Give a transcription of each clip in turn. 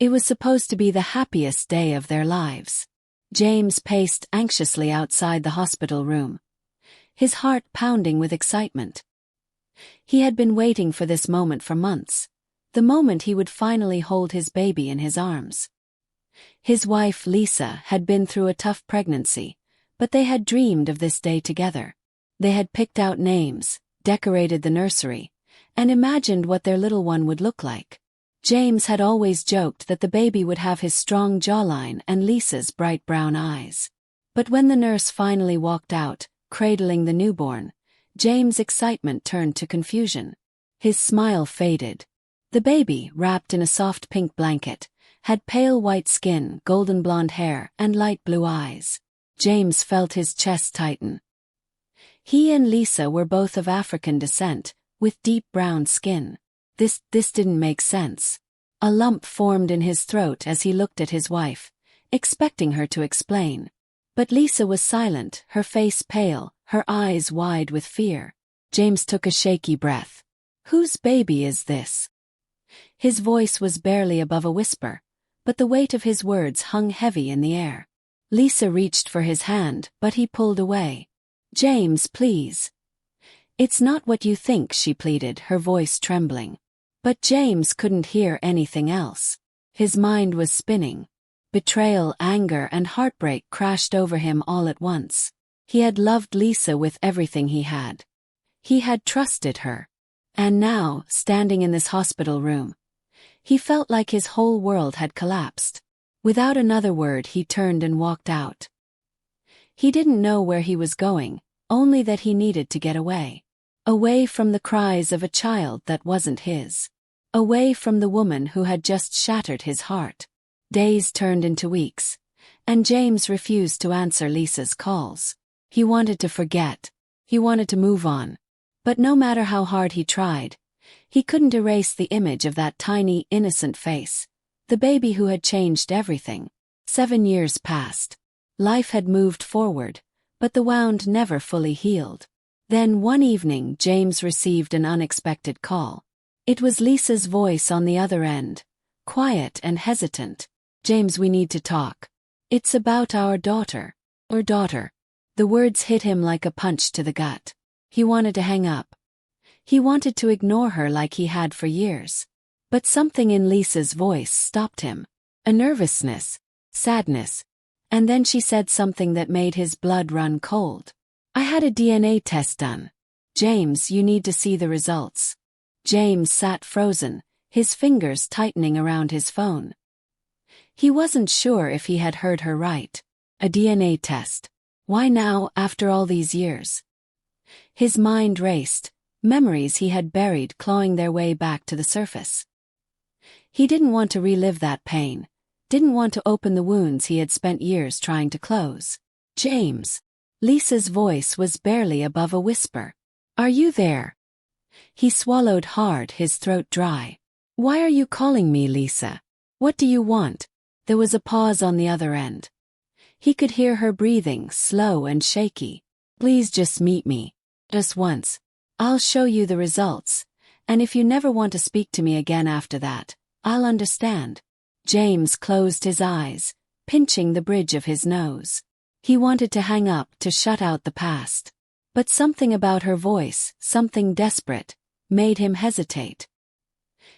It was supposed to be the happiest day of their lives. James paced anxiously outside the hospital room, his heart pounding with excitement. He had been waiting for this moment for months, the moment he would finally hold his baby in his arms. His wife, Lisa, had been through a tough pregnancy, but they had dreamed of this day together. They had picked out names, decorated the nursery, and imagined what their little one would look like. James had always joked that the baby would have his strong jawline and Lisa's bright brown eyes. But when the nurse finally walked out, cradling the newborn, James' excitement turned to confusion. His smile faded. The baby, wrapped in a soft pink blanket, had pale white skin, golden blonde hair, and light blue eyes. James felt his chest tighten. He and Lisa were both of African descent, with deep brown skin. This didn't make sense. A lump formed in his throat as he looked at his wife, expecting her to explain. But Lisa was silent, her face pale, her eyes wide with fear. James took a shaky breath. "Whose baby is this?" His voice was barely above a whisper, but the weight of his words hung heavy in the air. Lisa reached for his hand, but he pulled away. "James, please." "It's not what you think," she pleaded, her voice trembling. But James couldn't hear anything else. His mind was spinning. Betrayal, anger, and heartbreak crashed over him all at once. He had loved Lisa with everything he had. He had trusted her. And now, standing in this hospital room, he felt like his whole world had collapsed. Without another word, he turned and walked out. He didn't know where he was going, only that he needed to get away. Away from the cries of a child that wasn't his. Away from the woman who had just shattered his heart. Days turned into weeks, and James refused to answer Lisa's calls. He wanted to forget. He wanted to move on. But no matter how hard he tried, he couldn't erase the image of that tiny, innocent face, the baby who had changed everything. 7 years passed. Life had moved forward, but the wound never fully healed. Then one evening James received an unexpected call. It was Lisa's voice on the other end, quiet and hesitant. "James, we need to talk. It's about our daughter." Our daughter. The words hit him like a punch to the gut. He wanted to hang up. He wanted to ignore her like he had for years. But something in Lisa's voice stopped him. A nervousness, sadness. And then she said something that made his blood run cold. "I had a DNA test done. James, you need to see the results." James sat frozen, his fingers tightening around his phone. He wasn't sure if he had heard her right. A DNA test. Why now, after all these years? His mind raced, memories he had buried clawing their way back to the surface. He didn't want to relive that pain, didn't want to open the wounds he had spent years trying to close. "James." Lisa's voice was barely above a whisper. "Are you there?" He swallowed hard, his throat dry. "Why are you calling me, Lisa? What do you want?" There was a pause on the other end. He could hear her breathing, slow and shaky. "Please just meet me. Just once. I'll show you the results, and if you never want to speak to me again after that, I'll understand." James closed his eyes, pinching the bridge of his nose. He wanted to hang up, to shut out the past. But something about her voice, something desperate, made him hesitate.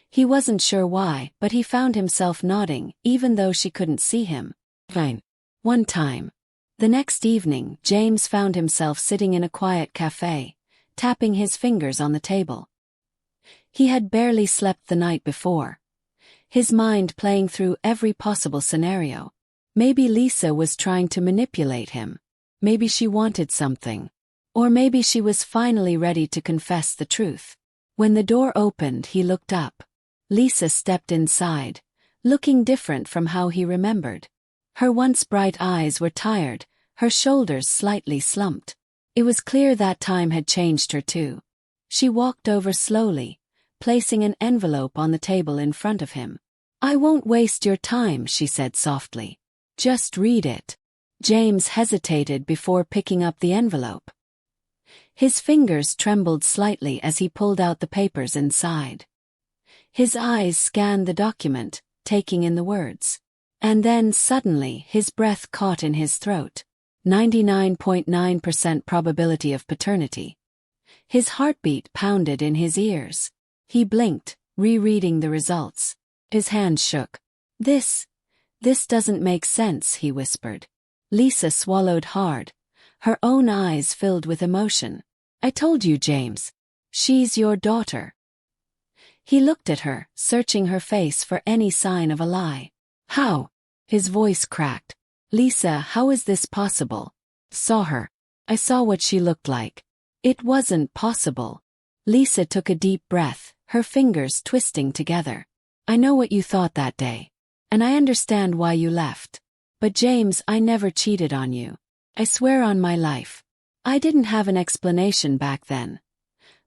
He wasn't sure why, but he found himself nodding, even though she couldn't see him. "Fine." One time. The next evening, James found himself sitting in a quiet cafe, tapping his fingers on the table. He had barely slept the night before, his mind playing through every possible scenario. Maybe Lisa was trying to manipulate him. Maybe she wanted something. Or maybe she was finally ready to confess the truth. When the door opened, he looked up. Lisa stepped inside, looking different from how he remembered. Her once bright eyes were tired, her shoulders slightly slumped. It was clear that time had changed her too. She walked over slowly, placing an envelope on the table in front of him. "I won't waste your time," she said softly. "Just read it." James hesitated before picking up the envelope. His fingers trembled slightly as he pulled out the papers inside. His eyes scanned the document, taking in the words. And then suddenly his breath caught in his throat. 99.9% probability of paternity. His heartbeat pounded in his ears. He blinked, rereading the results. His hands shook. This doesn't make sense, he whispered. Lisa swallowed hard, her own eyes filled with emotion. I told you, James. She's your daughter. He looked at her, searching her face for any sign of a lie. How? His voice cracked. Lisa, how is this possible? Saw her. I saw what she looked like. It wasn't possible. Lisa took a deep breath, her fingers twisting together. I know what you thought that day. And I understand why you left. But James, I never cheated on you. I swear on my life. I didn't have an explanation back then.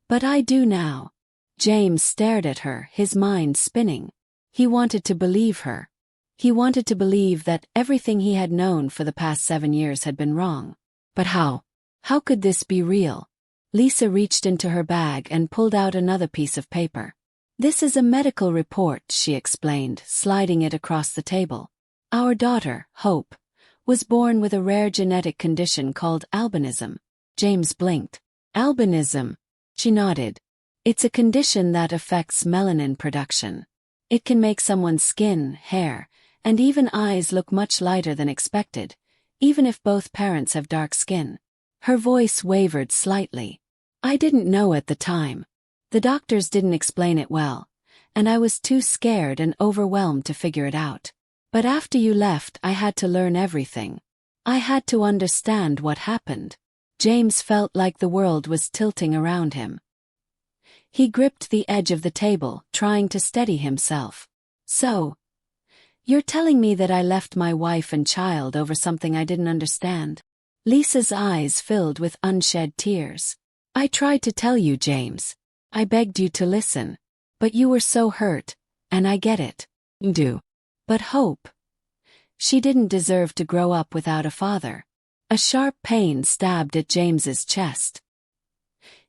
But I do now. James stared at her, his mind spinning. He wanted to believe her. He wanted to believe that everything he had known for the past 7 years had been wrong. But how? How could this be real? Lisa reached into her bag and pulled out another piece of paper. This is a medical report, she explained, sliding it across the table. Our daughter, Hope, was born with a rare genetic condition called albinism. James blinked. Albinism? She nodded. It's a condition that affects melanin production. It can make someone's skin, hair, and even eyes look much lighter than expected, even if both parents have dark skin. Her voice wavered slightly. I didn't know at the time. The doctors didn't explain it well, and I was too scared and overwhelmed to figure it out. But after you left, I had to learn everything. I had to understand what happened. James felt like the world was tilting around him. He gripped the edge of the table, trying to steady himself. So, you're telling me that I left my wife and child over something I didn't understand? Lisa's eyes filled with unshed tears. I tried to tell you, James. I begged you to listen. But you were so hurt, and I get it. Do. But Hope. She didn't deserve to grow up without a father. A sharp pain stabbed at James's chest.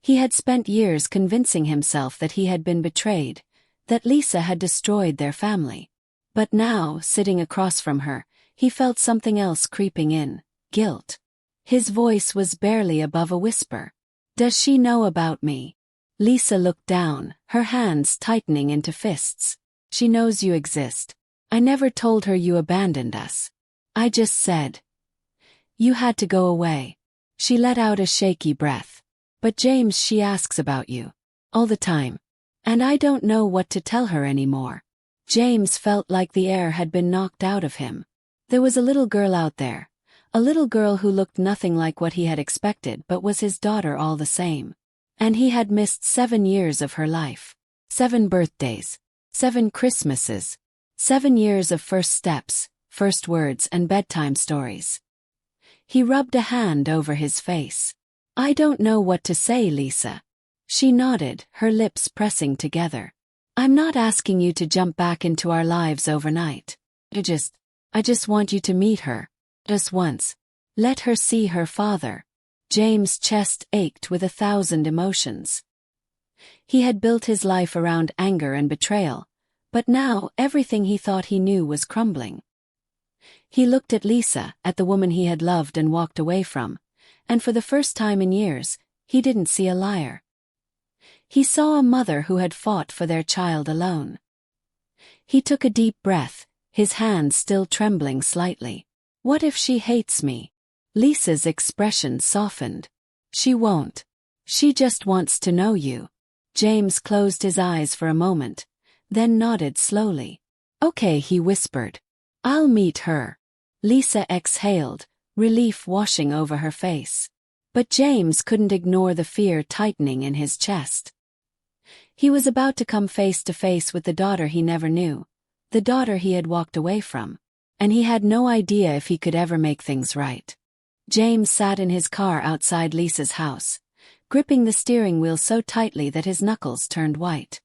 He had spent years convincing himself that he had been betrayed, that Lisa had destroyed their family. But now, sitting across from her, he felt something else creeping in, guilt. His voice was barely above a whisper. Does she know about me? Lisa looked down, her hands tightening into fists. She knows you exist. I never told her you abandoned us. I just said. You had to go away. She let out a shaky breath. But James, she asks about you. All the time. And I don't know what to tell her anymore. James felt like the air had been knocked out of him. There was a little girl out there. A little girl who looked nothing like what he had expected but was his daughter all the same. And he had missed 7 years of her life. 7 birthdays. 7 Christmases. 7 years of first steps, first words and bedtime stories. He rubbed a hand over his face. I don't know what to say, Lisa. She nodded, her lips pressing together. I'm not asking you to jump back into our lives overnight. I just want you to meet her. Just once. Let her see her father. James' chest ached with 1,000 emotions. He had built his life around anger and betrayal, but now everything he thought he knew was crumbling. He looked at Lisa, at the woman he had loved and walked away from, and for the first time in years, he didn't see a liar. He saw a mother who had fought for their child alone. He took a deep breath, his hands still trembling slightly. What if she hates me? Lisa's expression softened. She won't. She just wants to know you. James closed his eyes for a moment, then nodded slowly. Okay, he whispered. I'll meet her. Lisa exhaled, relief washing over her face. But James couldn't ignore the fear tightening in his chest. He was about to come face to face with the daughter he never knew, the daughter he had walked away from, and he had no idea if he could ever make things right. James sat in his car outside Lisa's house, gripping the steering wheel so tightly that his knuckles turned white.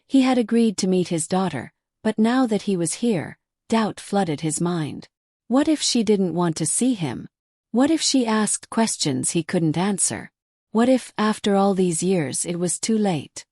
He had agreed to meet his daughter, but now that he was here, doubt flooded his mind. What if she didn't want to see him? What if she asked questions he couldn't answer? What if, after all these years, it was too late?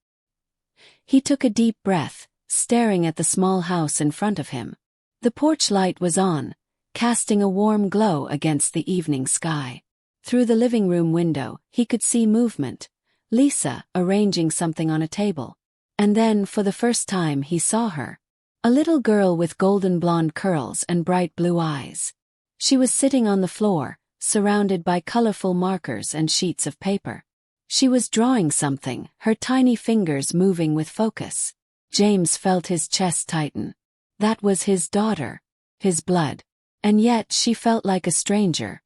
He took a deep breath, staring at the small house in front of him. The porch light was on, casting a warm glow against the evening sky. Through the living room window, he could see movement, Lisa arranging something on a table. And then, for the first time, he saw her. A little girl with golden blonde curls and bright blue eyes. She was sitting on the floor, surrounded by colorful markers and sheets of paper. She was drawing something, her tiny fingers moving with focus. James felt his chest tighten. That was his daughter, his blood. And yet she felt like a stranger.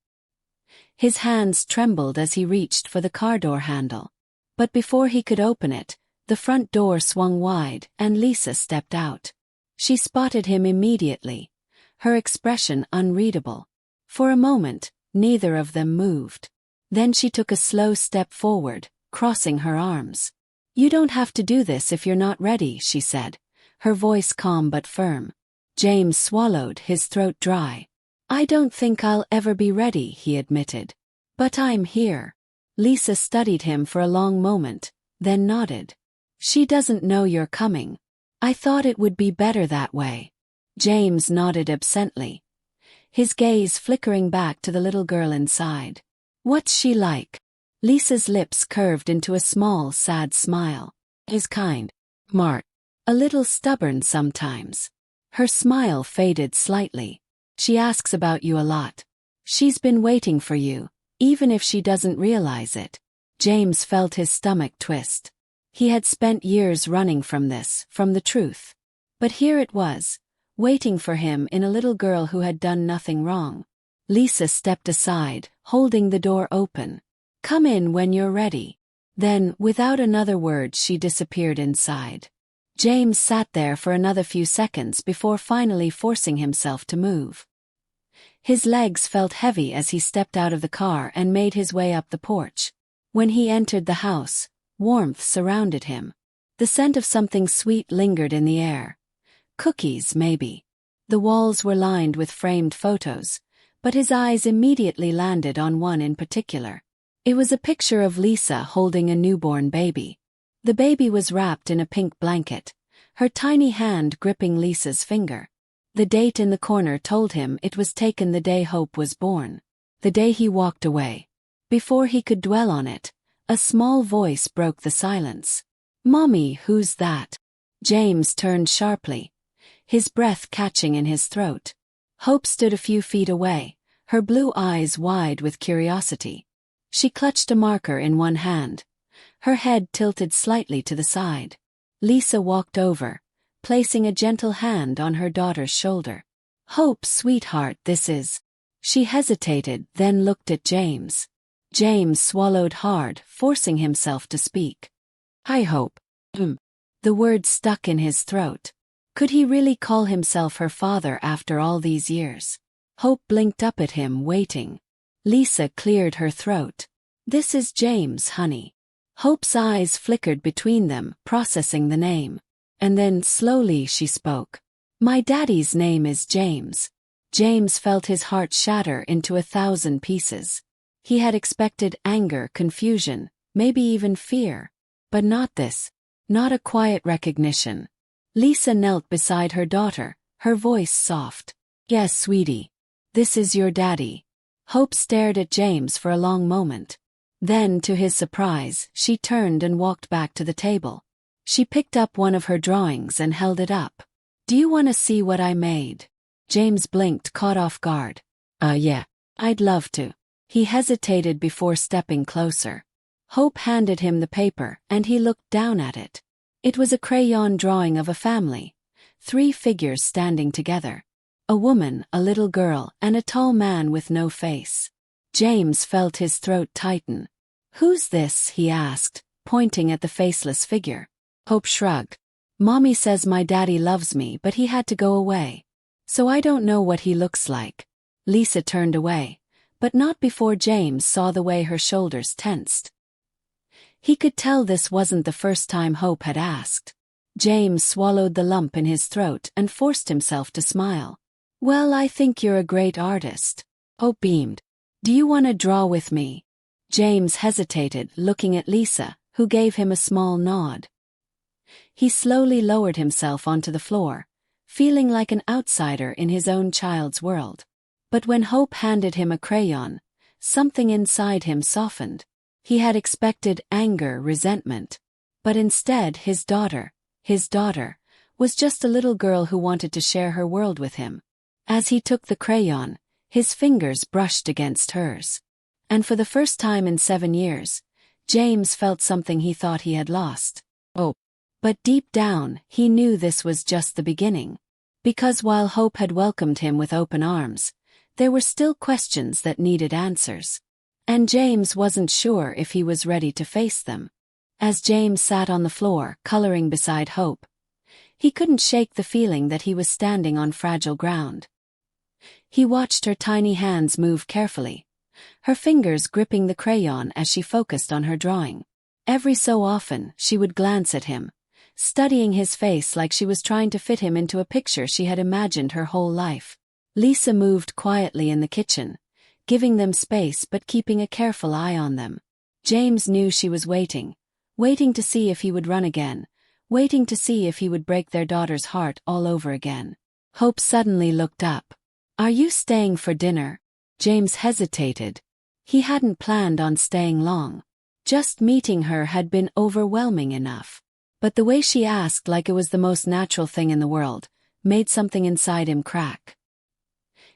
His hands trembled as he reached for the car door handle. But before he could open it, the front door swung wide and Lisa stepped out. She spotted him immediately, her expression unreadable. For a moment, neither of them moved. Then she took a slow step forward, crossing her arms. "You don't have to do this if you're not ready," she said, her voice calm but firm. James swallowed, his throat dry. "I don't think I'll ever be ready," he admitted. "But I'm here." Lisa studied him for a long moment, then nodded. "She doesn't know you're coming. I thought it would be better that way." James nodded absently, his gaze flickering back to the little girl inside. "What's she like?" Lisa's lips curved into a small, sad smile. "Is kind. Smart. A little stubborn sometimes." Her smile faded slightly. "She asks about you a lot. She's been waiting for you, even if she doesn't realize it." James felt his stomach twist. He had spent years running from this, from the truth. But here it was, waiting for him in a little girl who had done nothing wrong. Lisa stepped aside, holding the door open. "Come in when you're ready." Then, without another word, she disappeared inside. James sat there for another few seconds before finally forcing himself to move. His legs felt heavy as he stepped out of the car and made his way up the porch. When he entered the house, warmth surrounded him. The scent of something sweet lingered in the air. Cookies, maybe. The walls were lined with framed photos, but his eyes immediately landed on one in particular. It was a picture of Lisa holding a newborn baby. The baby was wrapped in a pink blanket, her tiny hand gripping Lisa's finger. The date in the corner told him it was taken the day Hope was born, the day he walked away. Before he could dwell on it, a small voice broke the silence. "Mommy, who's that?" James turned sharply, his breath catching in his throat. Hope stood a few feet away, her blue eyes wide with curiosity. She clutched a marker in one hand, her head tilted slightly to the side. Lisa walked over, placing a gentle hand on her daughter's shoulder. "Hope, sweetheart, this is..." She hesitated, then looked at James. James swallowed hard, forcing himself to speak. "I hope." The word stuck in his throat. Could he really call himself her father after all these years? Hope blinked up at him, waiting. Lisa cleared her throat. "This is James, honey." Hope's eyes flickered between them, processing the name. And then, slowly, she spoke. "My daddy's name is James." James felt his heart shatter into 1,000 pieces. He had expected anger, confusion, maybe even fear. But not this. Not a quiet recognition. Lisa knelt beside her daughter, her voice soft. "Yes, sweetie. This is your daddy." Hope stared at James for a long moment. Then, to his surprise, she turned and walked back to the table. She picked up one of her drawings and held it up. "Do you want to see what I made?" James blinked, caught off guard. Yeah. I'd love to." He hesitated before stepping closer. Hope handed him the paper, and he looked down at it. It was a crayon drawing of a family. 3 figures standing together. A woman, a little girl, and a tall man with no face. James felt his throat tighten. "Who's this?" he asked, pointing at the faceless figure. Hope shrugged. "Mommy says my daddy loves me, but he had to go away. So I don't know what he looks like." Lisa turned away, but not before James saw the way her shoulders tensed. He could tell this wasn't the first time Hope had asked. James swallowed the lump in his throat and forced himself to smile. "Well, I think you're a great artist." Hope beamed. "Do you want to draw with me?" James hesitated, looking at Lisa, who gave him a small nod. He slowly lowered himself onto the floor, feeling like an outsider in his own child's world. But when Hope handed him a crayon, something inside him softened. He had expected anger, resentment. But instead his daughter, was just a little girl who wanted to share her world with him. As he took the crayon, his fingers brushed against hers. And for the first time in 7 years, James felt something he thought he had lost. Oh. But deep down, he knew this was just the beginning. Because while Hope had welcomed him with open arms, there were still questions that needed answers. And James wasn't sure if he was ready to face them. As James sat on the floor, coloring beside Hope, he couldn't shake the feeling that he was standing on fragile ground. He watched her tiny hands move carefully, her fingers gripping the crayon as she focused on her drawing. Every so often, she would glance at him, studying his face like she was trying to fit him into a picture she had imagined her whole life. Lisa moved quietly in the kitchen, giving them space but keeping a careful eye on them. James knew she was waiting to see if he would run again, waiting to see if he would break their daughter's heart all over again. Hope suddenly looked up. "Are you staying for dinner?" James hesitated. He hadn't planned on staying long. Just meeting her had been overwhelming enough. But the way she asked, like it was the most natural thing in the world, made something inside him crack.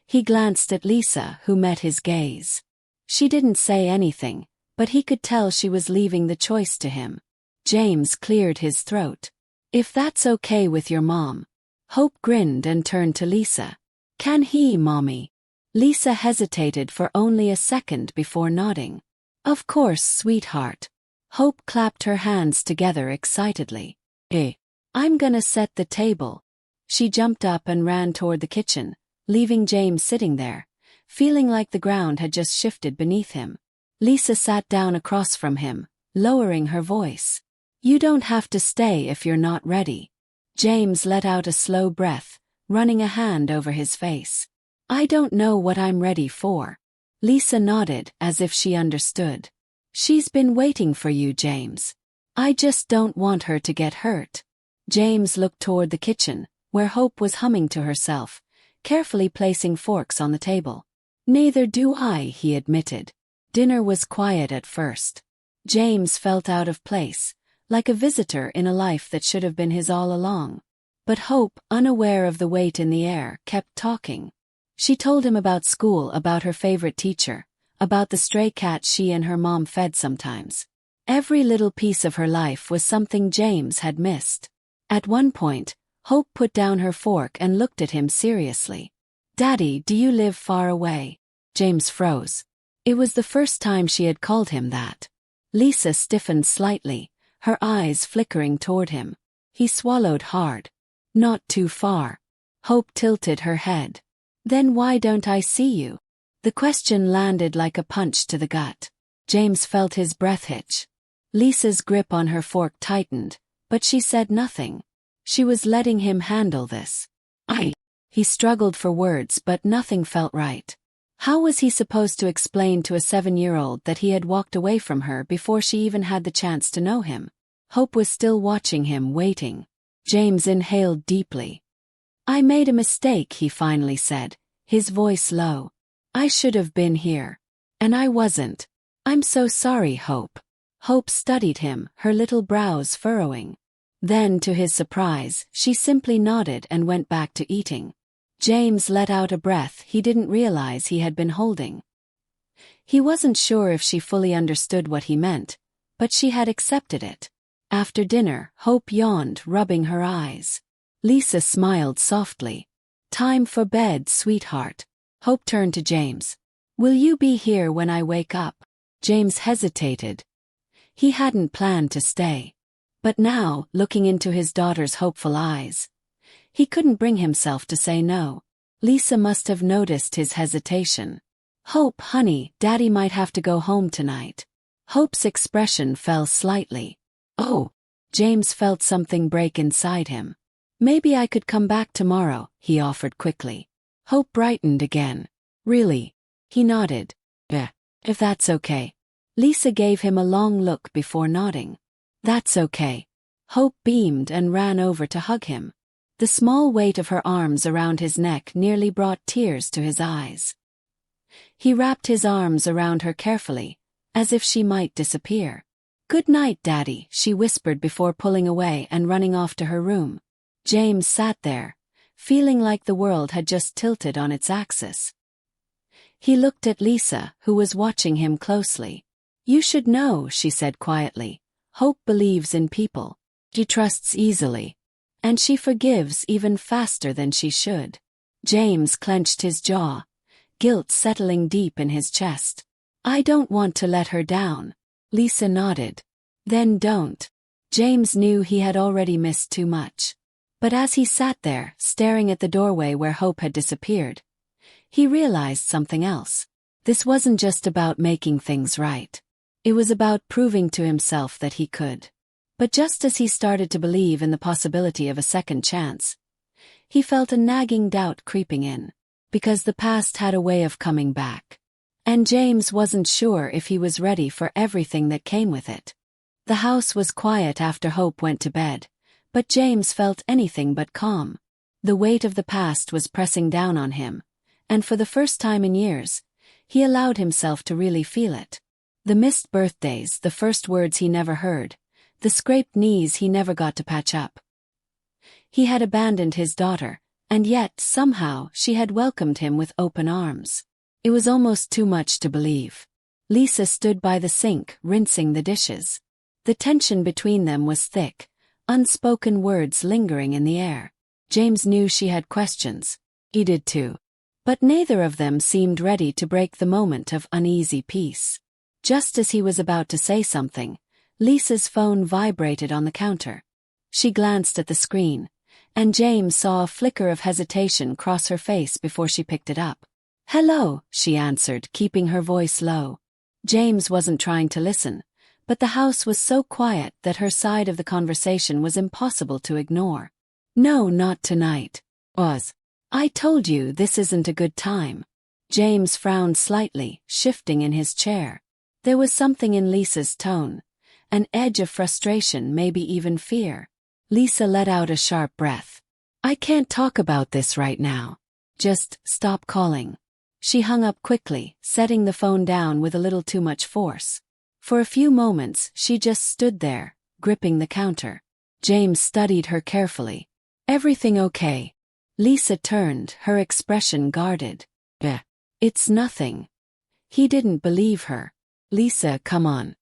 He glanced at Lisa, who met his gaze. She didn't say anything, but he could tell she was leaving the choice to him. James cleared his throat. "If that's okay with your mom." Hope grinned and turned to Lisa. "Can he, Mommy?" Lisa hesitated for only a second before nodding. "Of course, sweetheart." Hope clapped her hands together excitedly. I'm gonna set the table." She jumped up and ran toward the kitchen, leaving James sitting there, feeling like the ground had just shifted beneath him. Lisa sat down across from him, lowering her voice. "You don't have to stay if you're not ready." James let out a slow breath, running a hand over his face. "I don't know what I'm ready for." Lisa nodded as if she understood. "She's been waiting for you, James. I just don't want her to get hurt." James looked toward the kitchen, where Hope was humming to herself, carefully placing forks on the table. "Neither do I," he admitted. Dinner was quiet at first. James felt out of place, like a visitor in a life that should have been his all along. But Hope, unaware of the weight in the air, kept talking. She told him about school, about her favorite teacher, about the stray cat she and her mom fed sometimes. Every little piece of her life was something James had missed. At one point, Hope put down her fork and looked at him seriously. "Daddy, do you live far away?" James froze. It was the first time she had called him that. Lisa stiffened slightly, her eyes flickering toward him. He swallowed hard. "Not too far." Hope tilted her head. "Then why don't I see you?" The question landed like a punch to the gut. James felt his breath hitch. Lisa's grip on her fork tightened, but she said nothing. She was letting him handle this. He struggled for words, but nothing felt right. How was he supposed to explain to a 7-year-old that he had walked away from her before she even had the chance to know him? Hope was still watching him, waiting. James inhaled deeply. "I made a mistake," he finally said, his voice low. "I should have been here. And I wasn't. I'm so sorry, Hope." Hope studied him, her little brows furrowing. Then, to his surprise, she simply nodded and went back to eating. James let out a breath he didn't realize he had been holding. He wasn't sure if she fully understood what he meant, but she had accepted it. After dinner, Hope yawned, rubbing her eyes. Lisa smiled softly. "Time for bed, sweetheart." Hope turned to James. "Will you be here when I wake up?" James hesitated. He hadn't planned to stay. But now, looking into his daughter's hopeful eyes, he couldn't bring himself to say no. Lisa must have noticed his hesitation. "Hope, honey, Daddy might have to go home tonight." Hope's expression fell slightly. "Oh." James felt something break inside him. "Maybe I could come back tomorrow," he offered quickly. Hope brightened again. "Really?" He nodded. If that's okay." Lisa gave him a long look before nodding. "That's okay." Hope beamed and ran over to hug him. The small weight of her arms around his neck nearly brought tears to his eyes. He wrapped his arms around her carefully, as if she might disappear. "Good night, Daddy," she whispered before pulling away and running off to her room. James sat there, feeling like the world had just tilted on its axis. He looked at Lisa, who was watching him closely. "You should know," she said quietly. "Hope believes in people. She trusts easily. And she forgives even faster than she should." James clenched his jaw, guilt settling deep in his chest. "I don't want to let her down." Lisa nodded. "Then don't." James knew he had already missed too much. But as he sat there, staring at the doorway where Hope had disappeared, he realized something else. This wasn't just about making things right. It was about proving to himself that he could. But just as he started to believe in the possibility of a second chance, he felt a nagging doubt creeping in. Because the past had a way of coming back. And James wasn't sure if he was ready for everything that came with it. The house was quiet after Hope went to bed, but James felt anything but calm. The weight of the past was pressing down on him, and for the first time in years, he allowed himself to really feel it. The missed birthdays, the first words he never heard, the scraped knees he never got to patch up. He had abandoned his daughter, and yet, somehow, she had welcomed him with open arms. It was almost too much to believe. Lisa stood by the sink, rinsing the dishes. The tension between them was thick, unspoken words lingering in the air. James knew she had questions. He did too. But neither of them seemed ready to break the moment of uneasy peace. Just as he was about to say something, Lisa's phone vibrated on the counter. She glanced at the screen, and James saw a flicker of hesitation cross her face before she picked it up. "Hello," she answered, keeping her voice low. James wasn't trying to listen, but the house was so quiet that her side of the conversation was impossible to ignore. "No, not tonight. Oz. I told you this isn't a good time." James frowned slightly, shifting in his chair. There was something in Lisa's tone, an edge of frustration, maybe even fear. Lisa let out a sharp breath. "I can't talk about this right now. Just stop calling." She hung up quickly, setting the phone down with a little too much force. For a few moments, she just stood there, gripping the counter. James studied her carefully. "Everything okay?" Lisa turned, her expression guarded. It's nothing." He didn't believe her. "Lisa, come on."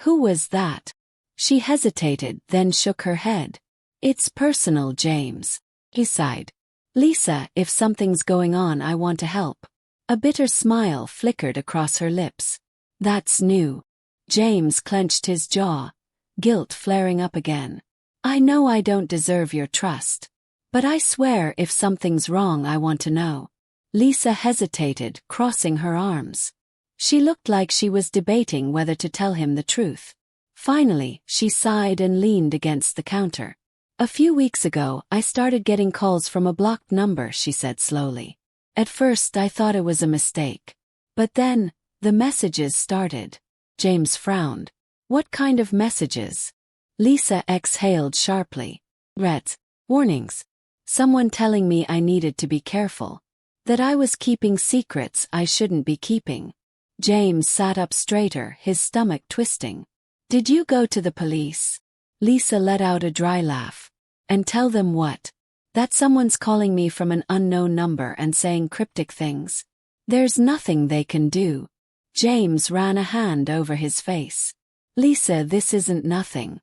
"Who was that?" She hesitated, then shook her head. "It's personal, James." He sighed. "Lisa, if something's going on, I want to help." A bitter smile flickered across her lips. "That's new." James clenched his jaw, guilt flaring up again. "I know I don't deserve your trust. But I swear if something's wrong, I want to know." Lisa hesitated, crossing her arms. She looked like she was debating whether to tell him the truth. Finally, she sighed and leaned against the counter. "A few weeks ago, I started getting calls from a blocked number," she said slowly. "At first I thought it was a mistake. But then, the messages started." James frowned. "What kind of messages?" Lisa exhaled sharply. "Threats. Warnings. Someone telling me I needed to be careful. That I was keeping secrets I shouldn't be keeping." James sat up straighter, his stomach twisting. "Did you go to the police?" Lisa let out a dry laugh. "And tell them what?" "That someone's calling me from an unknown number and saying cryptic things. There's nothing they can do." James ran a hand over his face. "Lisa, this isn't nothing.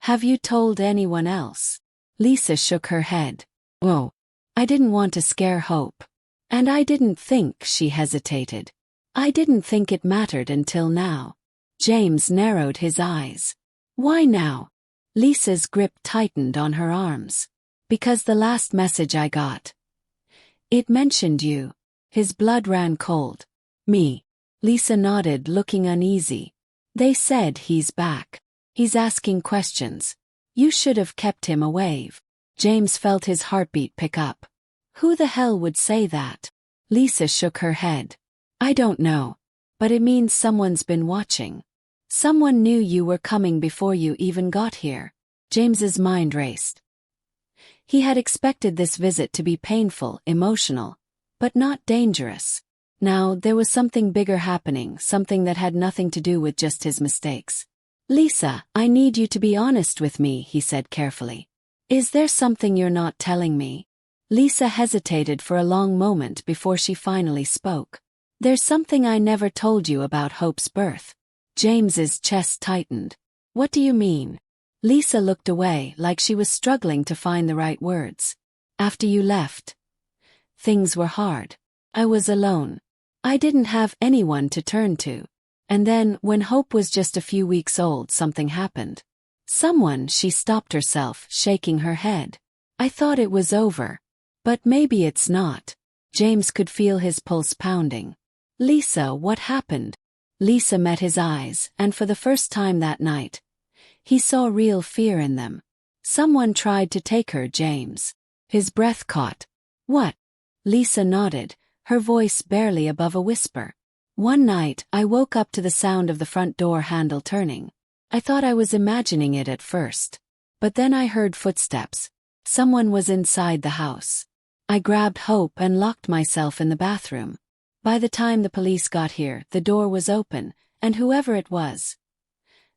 Have you told anyone else?" Lisa shook her head. "Oh, I didn't want to scare Hope. And I didn't think," she hesitated. "I didn't think it mattered until now." James narrowed his eyes. "Why now?" Lisa's grip tightened on her arms. "Because the last message I got. It mentioned you." His blood ran cold. "Me?" Lisa nodded, looking uneasy. "They said he's back. He's asking questions. You should have kept him away." James felt his heartbeat pick up. "Who the hell would say that?" Lisa shook her head. "I don't know. But it means someone's been watching. Someone knew you were coming before you even got here." James's mind raced. He had expected this visit to be painful, emotional, but not dangerous. Now, there was something bigger happening, something that had nothing to do with just his mistakes. "Lisa, I need you to be honest with me," he said carefully. "Is there something you're not telling me?" Lisa hesitated for a long moment before she finally spoke. "There's something I never told you about Hope's birth." James's chest tightened. "What do you mean?" Lisa looked away like she was struggling to find the right words. "After you left, things were hard. I was alone. I didn't have anyone to turn to. And then, when Hope was just a few weeks old, something happened. She stopped herself, shaking her head. "I thought it was over. But maybe it's not." James could feel his pulse pounding. "Lisa, what happened?" Lisa met his eyes, and for the first time that night, he saw real fear in them. "Someone tried to take her, James." His breath caught. "What?" Lisa nodded, her voice barely above a whisper. "One night, I woke up to the sound of the front door handle turning. I thought I was imagining it at first. But then I heard footsteps. Someone was inside the house. I grabbed Hope and locked myself in the bathroom. By the time the police got here, the door was open, and whoever it was,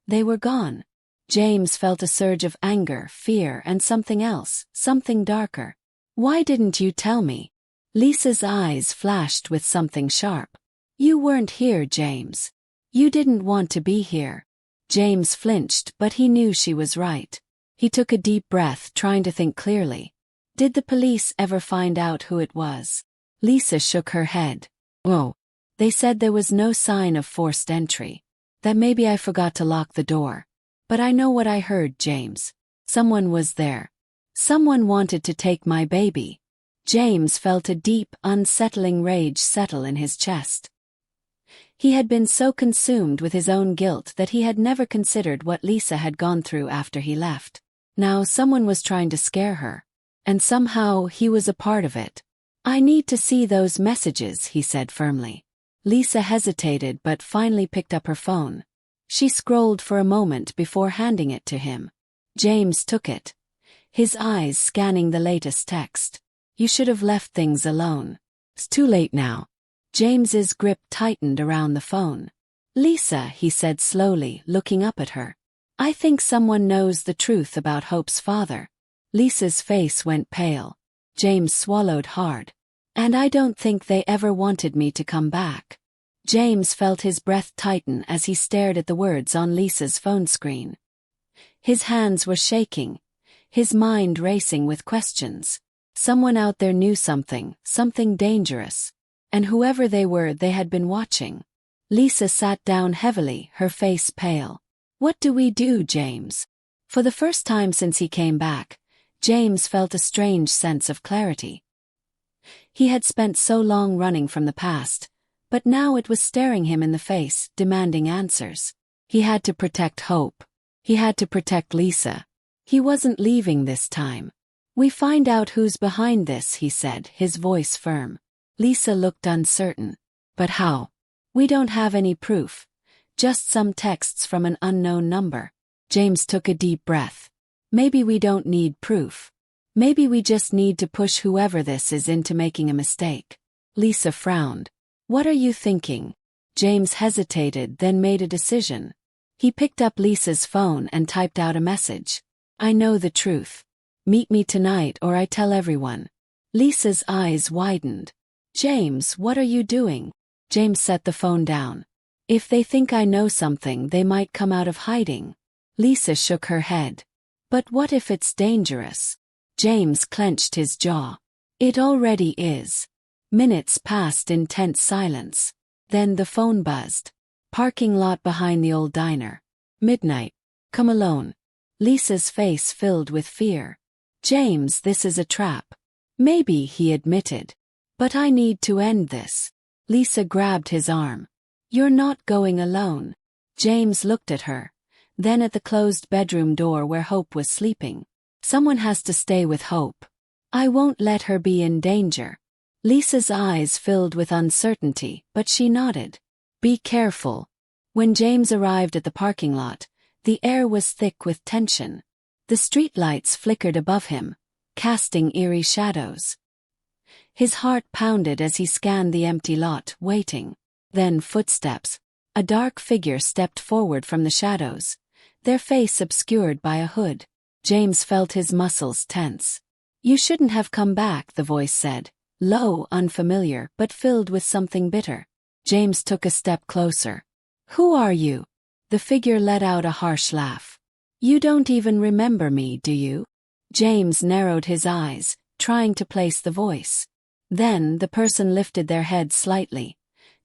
they were gone." James felt a surge of anger, fear, and something else, something darker. "Why didn't you tell me?" Lisa's eyes flashed with something sharp. "You weren't here, James. You didn't want to be here." James flinched, but he knew she was right. He took a deep breath, trying to think clearly. "Did the police ever find out who it was?" Lisa shook her head. "Oh. They said there was no sign of forced entry. That maybe I forgot to lock the door. But I know what I heard, James. Someone was there. Someone wanted to take my baby." James felt a deep, unsettling rage settle in his chest. He had been so consumed with his own guilt that he had never considered what Lisa had gone through after he left. Now someone was trying to scare her. And somehow he was a part of it. "I need to see those messages," he said firmly. Lisa hesitated but finally picked up her phone. She scrolled for a moment before handing it to him. James took it, his eyes scanning the latest text. "You should have left things alone. It's too late now." James's grip tightened around the phone. "Lisa," he said slowly, looking up at her. "I think someone knows the truth about Hope's father." Lisa's face went pale. James swallowed hard. "And I don't think they ever wanted me to come back." James felt his breath tighten as he stared at the words on Lisa's phone screen. His hands were shaking, his mind racing with questions. Someone out there knew something dangerous. And whoever they were, they had been watching. Lisa sat down heavily, her face pale. "What do we do, James?" For the first time since he came back, James felt a strange sense of clarity. He had spent so long running from the past, but now it was staring him in the face, demanding answers. He had to protect Hope. He had to protect Lisa. He wasn't leaving this time. "We find out who's behind this," he said, his voice firm. Lisa looked uncertain. "But how?" "We don't have any proof. Just some texts from an unknown number." James took a deep breath. "Maybe we don't need proof. Maybe we just need to push whoever this is into making a mistake." Lisa frowned. "What are you thinking?" James hesitated, then made a decision. He picked up Lisa's phone and typed out a message. "I know the truth. Meet me tonight or I tell everyone." Lisa's eyes widened. "James, what are you doing?" James set the phone down. "If they think I know something, they might come out of hiding." Lisa shook her head. "But what if it's dangerous?" James clenched his jaw. "It already is." Minutes passed in tense silence. Then the phone buzzed. "Parking lot behind the old diner. Midnight. Come alone." Lisa's face filled with fear. "James, this is a trap." "Maybe," he admitted. "But I need to end this." Lisa grabbed his arm. "You're not going alone." James looked at her, then at the closed bedroom door where Hope was sleeping. "Someone has to stay with Hope. I won't let her be in danger." Lisa's eyes filled with uncertainty, but she nodded. "Be careful." When James arrived at the parking lot, the air was thick with tension. The streetlights flickered above him, casting eerie shadows. His heart pounded as he scanned the empty lot, waiting. Then footsteps. A dark figure stepped forward from the shadows, their face obscured by a hood. James felt his muscles tense. "You shouldn't have come back," the voice said, low, unfamiliar, but filled with something bitter. James took a step closer. "Who are you?" The figure let out a harsh laugh. "You don't even remember me, do you?" James narrowed his eyes, trying to place the voice. Then the person lifted their head slightly,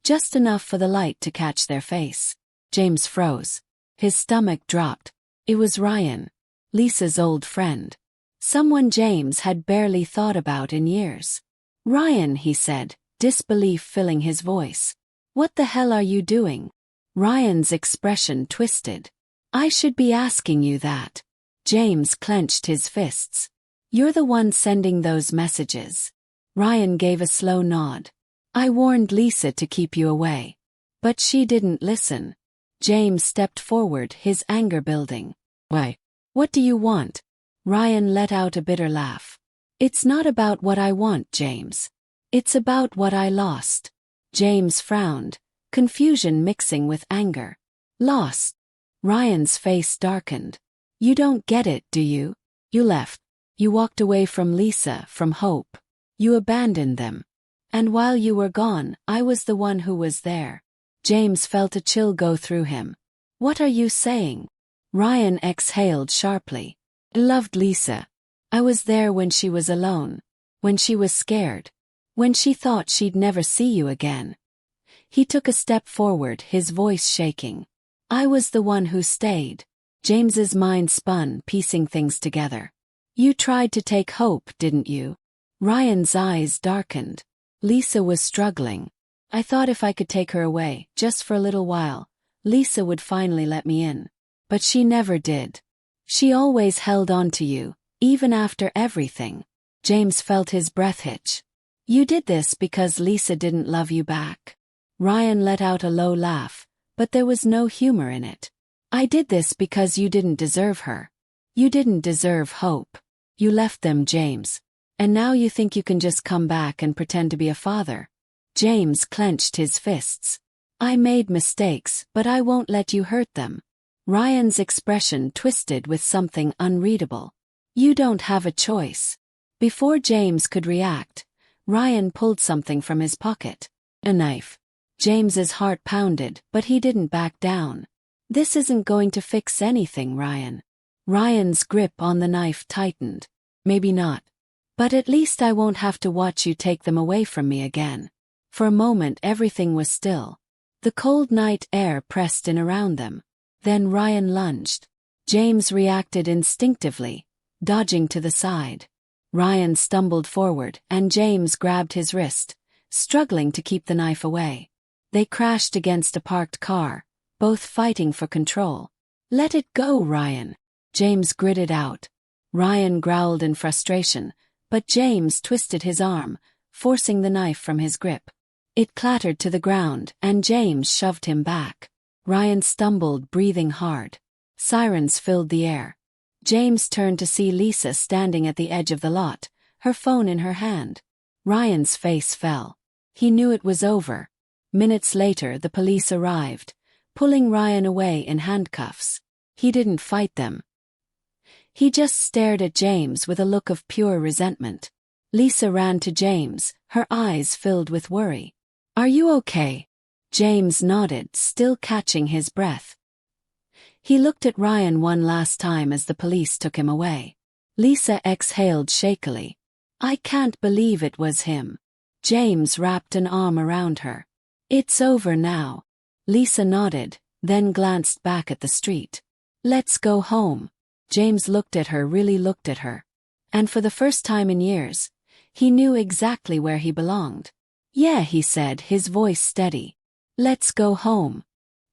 just enough for the light to catch their face. James froze. His stomach dropped. It was Ryan, Lisa's old friend. Someone James had barely thought about in years. "Ryan," he said, disbelief filling his voice. "What the hell are you doing?" Ryan's expression twisted. "I should be asking you that." James clenched his fists. "You're the one sending those messages." Ryan gave a slow nod. "I warned Lisa to keep you away. But she didn't listen." James stepped forward, his anger building. "Why? What do you want?" Ryan let out a bitter laugh. "It's not about what I want, James. It's about what I lost." James frowned, confusion mixing with anger. "Lost?" Ryan's face darkened. "You don't get it, do you? You left. You walked away from Lisa, from Hope. You abandoned them. And while you were gone, I was the one who was there." James felt a chill go through him. "What are you saying?" Ryan exhaled sharply. "I loved Lisa. I was there when she was alone, when she was scared, when she thought she'd never see you again." He took a step forward, his voice shaking. "I was the one who stayed." James's mind spun, piecing things together. "You tried to take Hope, didn't you?" Ryan's eyes darkened. "Lisa was struggling. I thought if I could take her away, just for a little while, Lisa would finally let me in. But she never did. She always held on to you, even after everything." James felt his breath hitch. "You did this because Lisa didn't love you back." Ryan let out a low laugh, but there was no humor in it. "I did this because you didn't deserve her. You didn't deserve Hope. You left them, James. And now you think you can just come back and pretend to be a father." James clenched his fists. "I made mistakes, but I won't let you hurt them." Ryan's expression twisted with something unreadable. "You don't have a choice." Before James could react, Ryan pulled something from his pocket. A knife. James's heart pounded, but he didn't back down. "This isn't going to fix anything, Ryan." Ryan's grip on the knife tightened. "Maybe not. But at least I won't have to watch you take them away from me again." For a moment everything was still. The cold night air pressed in around them. Then Ryan lunged. James reacted instinctively, dodging to the side. Ryan stumbled forward, and James grabbed his wrist, struggling to keep the knife away. They crashed against a parked car, both fighting for control. "Let it go, Ryan," James gritted out. Ryan growled in frustration, but James twisted his arm, forcing the knife from his grip. It clattered to the ground, and James shoved him back. Ryan stumbled, breathing hard. Sirens filled the air. James turned to see Lisa standing at the edge of the lot, her phone in her hand. Ryan's face fell. He knew it was over. Minutes later the police arrived, pulling Ryan away in handcuffs. He didn't fight them. He just stared at James with a look of pure resentment. Lisa ran to James, her eyes filled with worry. "Are you okay?" James nodded, still catching his breath. He looked at Ryan one last time as the police took him away. Lisa exhaled shakily. "I can't believe it was him." James wrapped an arm around her. "It's over now." Lisa nodded, then glanced back at the street. "Let's go home." James looked at her, really looked at her. And for the first time in years, he knew exactly where he belonged. "Yeah," he said, his voice steady. "Let's go home."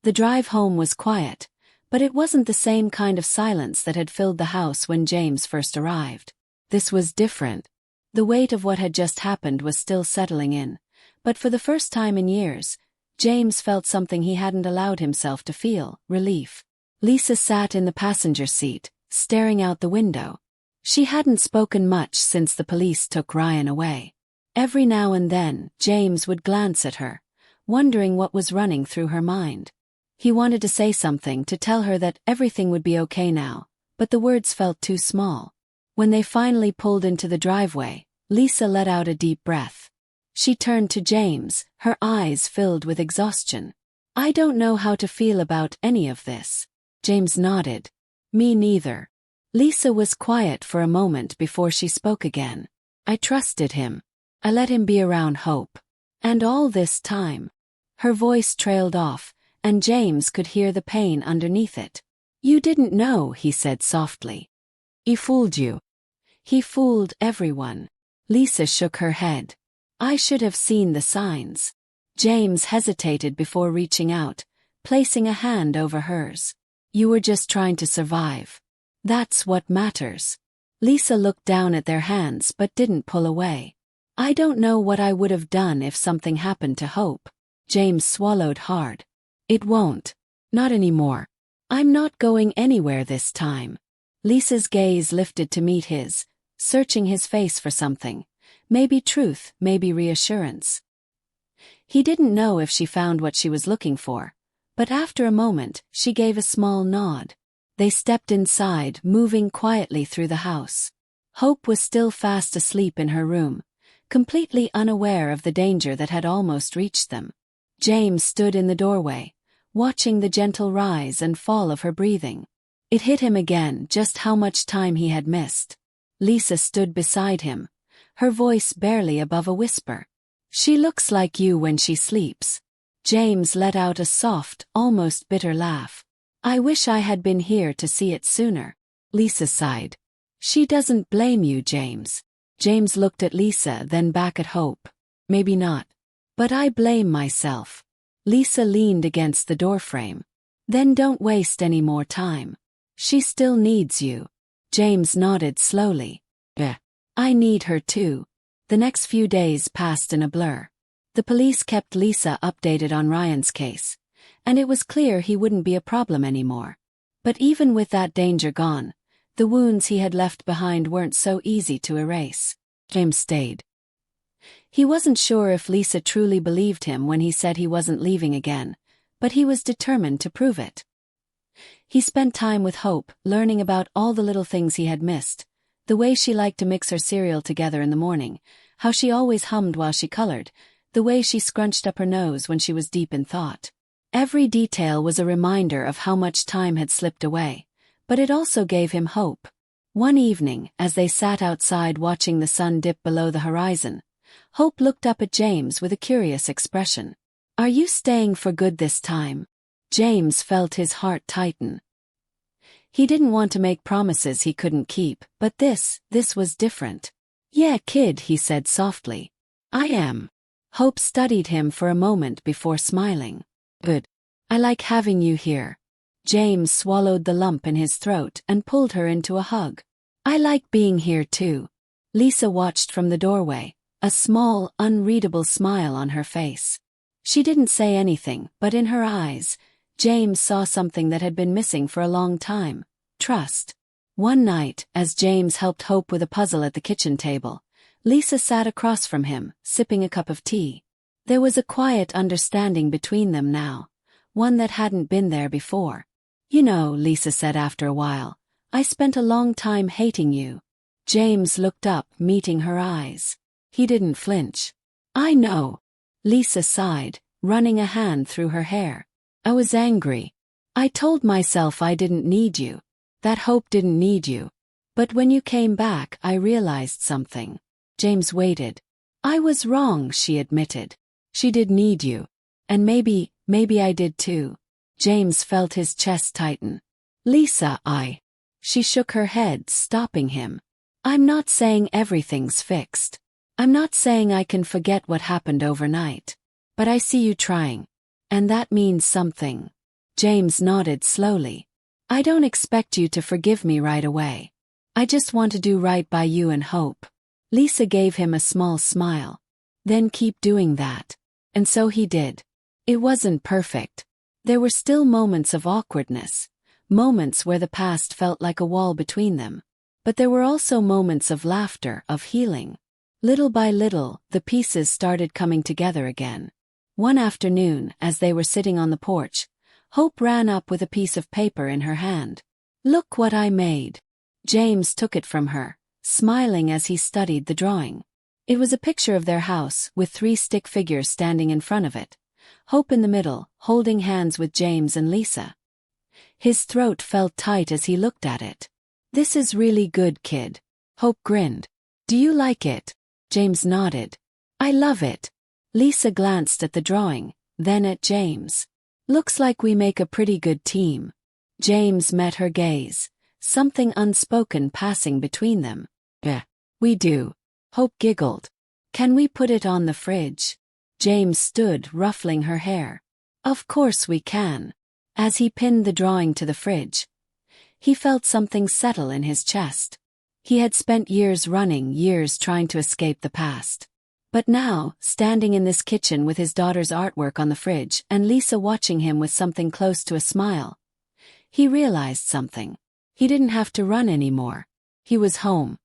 The drive home was quiet, but it wasn't the same kind of silence that had filled the house when James first arrived. This was different. The weight of what had just happened was still settling in, but for the first time in years, James felt something he hadn't allowed himself to feel: relief. Lisa sat in the passenger seat, staring out the window. She hadn't spoken much since the police took Ryan away. Every now and then, James would glance at her, wondering what was running through her mind. He wanted to say something to tell her that everything would be okay now, but the words felt too small. When they finally pulled into the driveway, Lisa let out a deep breath. She turned to James, her eyes filled with exhaustion. "I don't know how to feel about any of this." James nodded. "Me neither." Lisa was quiet for a moment before she spoke again. "I trusted him. I let him be around Hope. And all this time." Her voice trailed off, and James could hear the pain underneath it. "You didn't know," he said softly. "He fooled you." "He fooled everyone." Lisa shook her head. "I should have seen the signs." James hesitated before reaching out, placing a hand over hers. "You were just trying to survive. That's what matters." Lisa looked down at their hands but didn't pull away. "I don't know what I would have done if something happened to Hope." James swallowed hard. "It won't. Not anymore. I'm not going anywhere this time." Lisa's gaze lifted to meet his, searching his face for something. Maybe truth, maybe reassurance. He didn't know if she found what she was looking for, but after a moment, she gave a small nod. They stepped inside, moving quietly through the house. Hope was still fast asleep in her room, completely unaware of the danger that had almost reached them. James stood in the doorway, watching the gentle rise and fall of her breathing. It hit him again just how much time he had missed. Lisa stood beside him, her voice barely above a whisper. "She looks like you when she sleeps." James let out a soft, almost bitter laugh. "I wish I had been here to see it sooner." Lisa sighed. "She doesn't blame you, James." James looked at Lisa, then back at Hope. "Maybe not. But I blame myself." Lisa leaned against the doorframe. "Then don't waste any more time. She still needs you." James nodded slowly. "I need her too." The next few days passed in a blur. The police kept Lisa updated on Ryan's case, and it was clear he wouldn't be a problem anymore. But even with that danger gone, the wounds he had left behind weren't so easy to erase. James stayed. He wasn't sure if Lisa truly believed him when he said he wasn't leaving again, but he was determined to prove it. He spent time with Hope, learning about all the little things he had missed, the way she liked to mix her cereal together in the morning, how she always hummed while she colored, the way she scrunched up her nose when she was deep in thought. Every detail was a reminder of how much time had slipped away, but it also gave him hope. One evening, as they sat outside watching the sun dip below the horizon, Hope looked up at James with a curious expression. "Are you staying for good this time?" James felt his heart tighten. He didn't want to make promises he couldn't keep, but this was different. "Yeah, kid," he said softly. "I am." Hope studied him for a moment before smiling. "Good. I like having you here." James swallowed the lump in his throat and pulled her into a hug. "I like being here too." Lisa watched from the doorway, a small, unreadable smile on her face. She didn't say anything, but in her eyes, James saw something that had been missing for a long time: trust. One night, as James helped Hope with a puzzle at the kitchen table, Lisa sat across from him, sipping a cup of tea. There was a quiet understanding between them now, one that hadn't been there before. "You know," Lisa said after a while, "I spent a long time hating you." James looked up, meeting her eyes. He didn't flinch. "I know." Lisa sighed, running a hand through her hair. "I was angry. I told myself I didn't need you, that Hope didn't need you. But when you came back, I realized something." James waited. "I was wrong," she admitted. "She did need you. And maybe I did too." James felt his chest tighten. "Lisa, She shook her head, stopping him. "I'm not saying everything's fixed. I'm not saying I can forget what happened overnight. But I see you trying. And that means something." James nodded slowly. "I don't expect you to forgive me right away. I just want to do right by you and Hope." Lisa gave him a small smile. "Then keep doing that." And so he did. It wasn't perfect. There were still moments of awkwardness, moments where the past felt like a wall between them. But there were also moments of laughter, of healing. Little by little, the pieces started coming together again. One afternoon, as they were sitting on the porch, Hope ran up with a piece of paper in her hand. "Look what I made." James took it from her, smiling as he studied the drawing. It was a picture of their house, with 3 stick figures standing in front of it, Hope in the middle, holding hands with James and Lisa. His throat felt tight as he looked at it. "This is really good, kid." Hope grinned. "Do you like it?" James nodded. "I love it." Lisa glanced at the drawing, then at James. "Looks like we make a pretty good team." James met her gaze, something unspoken passing between them. "Yeah, we do." Hope giggled. "Can we put it on the fridge?" James stood, ruffling her hair. "Of course we can." As he pinned the drawing to the fridge, he felt something settle in his chest. He had spent years running, years trying to escape the past. But now, standing in this kitchen with his daughter's artwork on the fridge and Lisa watching him with something close to a smile, he realized something. He didn't have to run anymore. He was home.